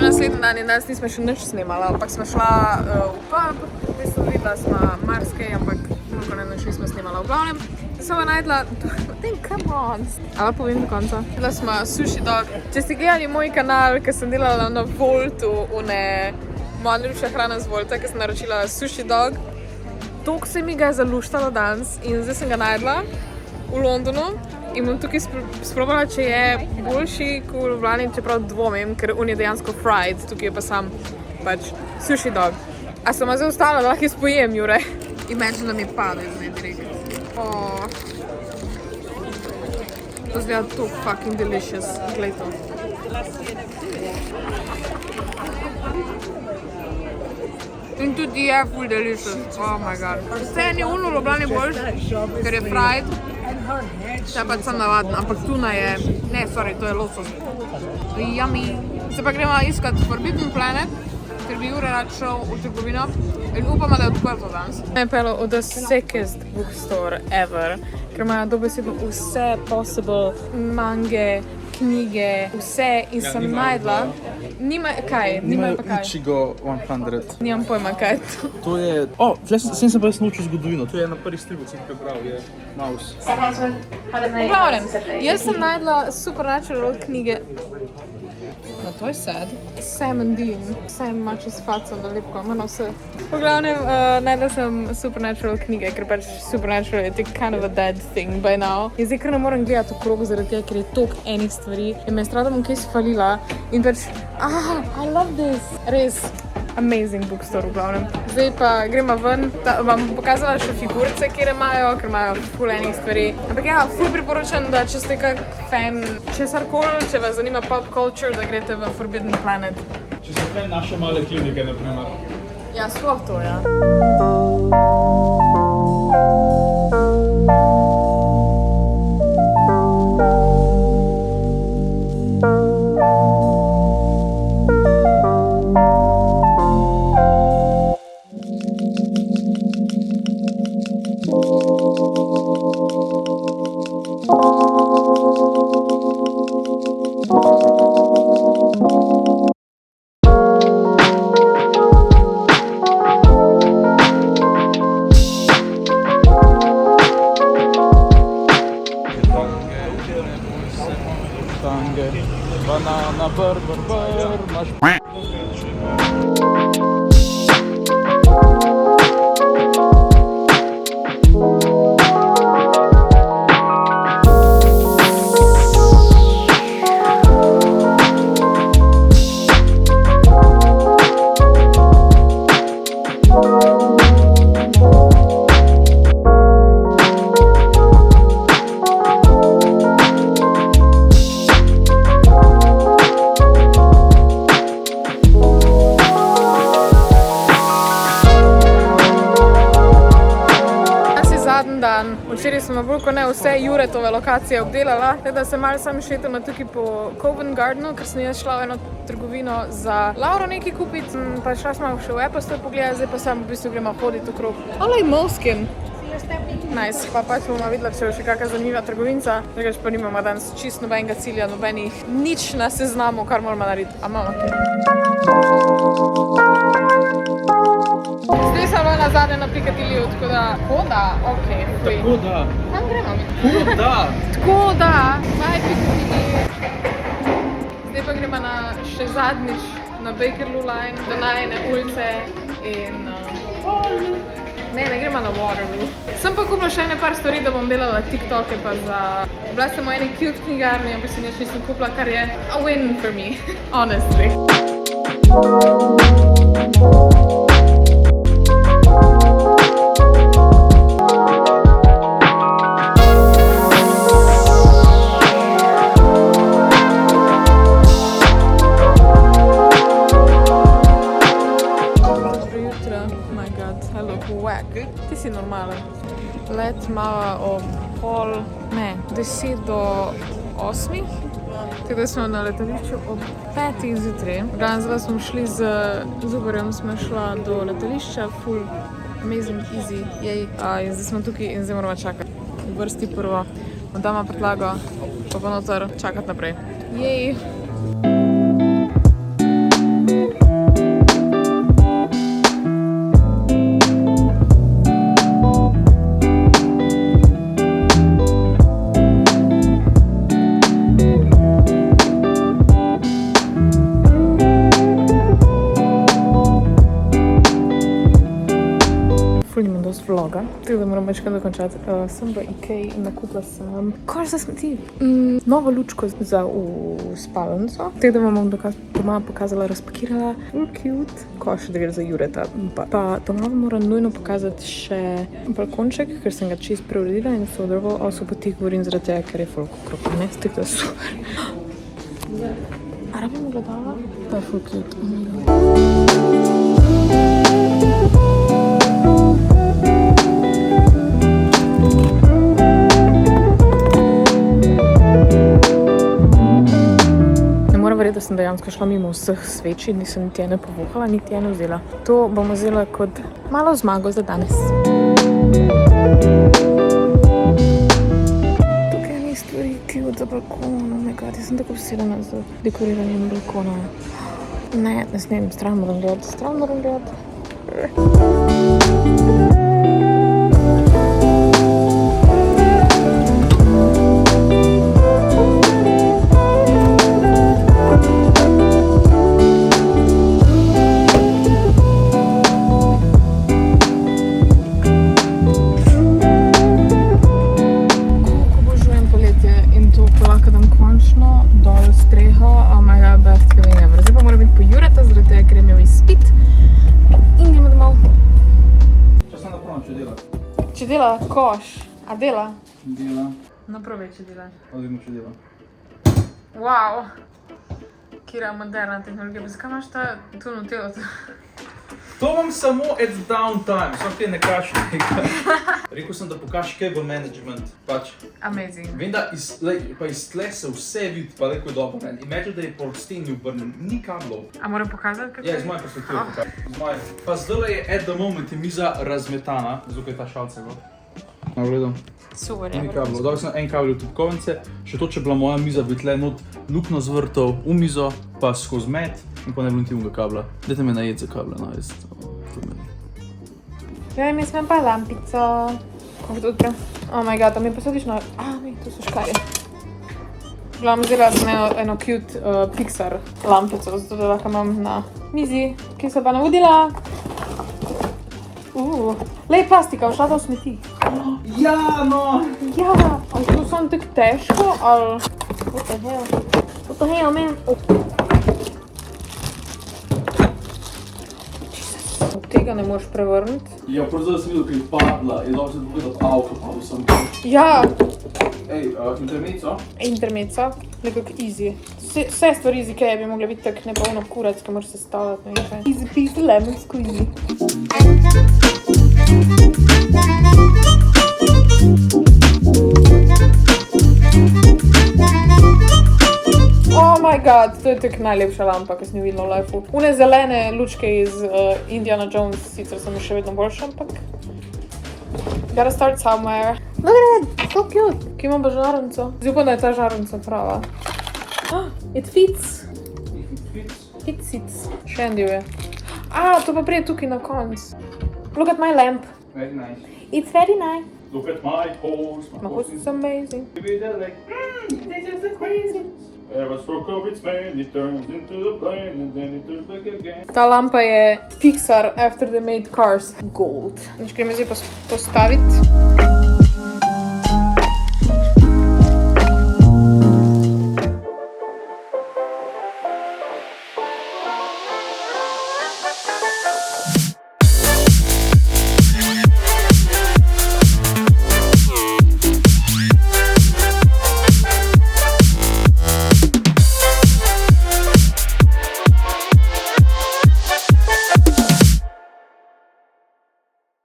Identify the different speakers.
Speaker 1: naslednji dan in danes nismo še nič snemala, ampak smo šla v pub, v bistvu videla smo marsikaj, ampak našli smo snemala v glavnem. Smo najdla, come on, ali povem do konca. Videla smo Sushi Dog. Če ste gledali moj kanal, ki sem delala na Voltu, moja najljubša hrana z Volta, ki sem naročila Sushi Dog, toliko se mi ga je zaluštalo danes in zdaj sem ga najdla v Londonu. In bom tukaj sprobala, če je boljši kot v Ljubljani, čeprav dvomim, ker on je dejansko fried, tukaj je pa sam pač Sushi Dog. A sem zdaj ostala, da lahko izpojem, Jure? Imagine, da mi pade zdaj direkt. To zgleda to fucking delicious. Glej to. In tudi je full delicious. Oh my god. Vse je v Ljubljani boljš, ker je fried. Še pa sem navadna, ampak tuna je, to je losos. Yummy. Se pa gremo iskat Forbidden Planet, ker bi Jure rad šel v trgovino in upamo, da je odprto danes. Me je pelo od the sickest bookstore ever, ker imajo dobesedno vse possible mange, knjige, vse in sem najdla. Nimajo pa kaj.
Speaker 2: Ichigo 100.
Speaker 1: Nimam pojma, kaj je to.
Speaker 2: To je... sem se pa jaz naučil zgodovino. To je na prvi stripu, sem prebral, je Mouse.
Speaker 1: V glavnem, jaz sem najdla Supernatural knjige. No, to je sad. Sam and Dean. Sam ima čez faco, da lepko, ima na vse. V glavnem, najdla sem Supernatural knjige, ker pač Supernatural je kind of a dead thing by now. In zdaj, ker ne moram gledati okrog zaradi tega, ker je toliko enih stvari. In me je strah, da bom kaj sfalila. In pač, I love this. Res. Amazing bookstore v glavnem. Zdaj pa gremo ven, vam pokazala še figurice, kjer ker imajo ful enih stvari. Ampak ja, ful priporočam, da če ste kak fan česarkoli, če vas zanima pop culture, da greste v Forbidden Planet.
Speaker 2: Če ste fan naše male klinike, naprimer.
Speaker 1: Ja, sploh to, ja.
Speaker 2: Banana, burger, masz... Včeraj smo bolj kot ne vse Juretove lokacije obdelala, tako da se malo sam šetala tukaj po Covent Gardenu, ker sem jaz šla v eno trgovino za Lauro nekaj kupiti, pa šla smo še v Apple Store pogledati, zdaj pa sam v bistvu gremo hoditi okrog. Olej, Moleskine! Nice, pa pač bomo videla, če je še kakšna zanimiva trgovinca, drugače pa nimamo danes čisto nobenega cilja, nobenih nič na seznamu, kar moramo narediti. A imamo Zdaj sem bila nazadnje na Piccadillyju, tako da, okej, fuj. Tako da.
Speaker 1: Tam gremo.
Speaker 2: Tako da.
Speaker 1: Bye Piccadilly. Zdaj pa gremo še zadnjič na Bakerloo line, do najine ulice in... Ne gremo na Waterloo. Sem pa kupila še ene par stvari, da bom delala TikToke pa za... Bila sem v eni cute knjigarni, ampak si nič nisem kupila, kar je a win for me, honestly. Ti si normalen. Let imava ob 10 do 8. Tako da smo na letališču ob 5 zjutraj. Zdaj smo šli z Uberjem, smo šla do letališča, full amazing, easy, jej. In zdaj smo tukaj in zdaj moramo čakati. V vrsti prvo, oddama prtlago, pa noter čakati naprej. Jej!
Speaker 2: Tako da moram večkrat dokončati. Sem v Ikei in nakupila sem koš za smeti. Novo lučko za v spalnico. Tako da vam bom doma pokazala, razpakirala. Cute. Koš, da gre za Jureta. Pa doma moram nujno pokazati še balkonček, ker sem ga čist preuredila in so odrval. O sobotih govorim zaradi tega, ker je folk okrog. Ne, tako da super. A rabim gledala? To je full cute. Ne moram verjeti, da sem dejansko šla mimo vseh sveči, nisem niti ene povohala, niti ene vzela. To bom vzela kot malo zmago za danes. Cute za balkon, oh my god, jaz sem tako obsedena z dekoriranjem balkona. Ne smem, stran moram gledati. Če dela koš, a dela?
Speaker 3: Dela.
Speaker 2: Napravi, če dela.
Speaker 3: Odvidno, če dela.
Speaker 2: Wow! Kira moderna tehnologija, pa zakaj imaš tu notelo?
Speaker 3: To vam samo at downtime, samo kaj ne kaš nekaj. Rekel sem, da pokaž cable management, pač.
Speaker 2: Amazing.
Speaker 3: Vem, da iz tle se vse vidi, pa leko je dobro. Imagine, da je po steni obrnen, ni kablov.
Speaker 2: A moram pokazati, kako?
Speaker 3: Ja, iz moje perspektive pokaž. Pa zdaj je at the moment je miza razmetana, zato je ta šalce gor. Na gledam.
Speaker 2: Super,
Speaker 3: Ni kablov. Dal sem en kabel v tipkovnice, še to, če bila moja miza, bi tle not lukno zvrtal v mizo, pa skozi met in pa ne bilo niti unga kabla. Dajte me najed za kabla, no, jaz.
Speaker 2: Ja, mi smem pa lampico. Kako to odprem? Oh my god, a mi posodiš na... ne, to so škarje. Glavno vzela sem eno cute Pixar lampico, zato da lahko imam na mizi, ki sem pa navodila. Lej, plastika, všla to v smeti.
Speaker 3: Ja, no!
Speaker 2: Ja, ali to sem tako težko, ali... What the hell? What the hell, man? Od tega ne moreš prevrniti.
Speaker 3: Ja, prav zdaj sem videl, kaj je padla, je dobro se pogledati avto, padel sem.
Speaker 2: Ja!
Speaker 3: Ej, intermezzo?
Speaker 2: Intermezzo, nekako easy. Vse stvari iz Ikea bi mogle biti tak nepolno kurac, ki moraš se stavljati, ne vem kaj. Easy peasy lemon squeezy. Oh my god, to je tako najlepša lampa, ki sem jo videla v lifeu. Une zelene lučke iz Indiana Jones, sicer sem še vedno boljša, ampak... Gotta start somewhere. Look at it, so cute. Ki imam pa žarnico. Zdaj upam, da je ta žarnica prava. It fits. It sits. Še en del je. To pa prije tukaj na konc. Look at my lamp.
Speaker 3: Very nice.
Speaker 2: It's very nice.
Speaker 3: Look at my hose.
Speaker 2: My house is amazing.
Speaker 3: Maybe they're like,
Speaker 2: This is crazy.
Speaker 3: every stroke of its man, it turns into the plane and then it turns back again.
Speaker 2: Ta lampa je Pixar After They Made Cars Gold. Gremo zdaj postaviti.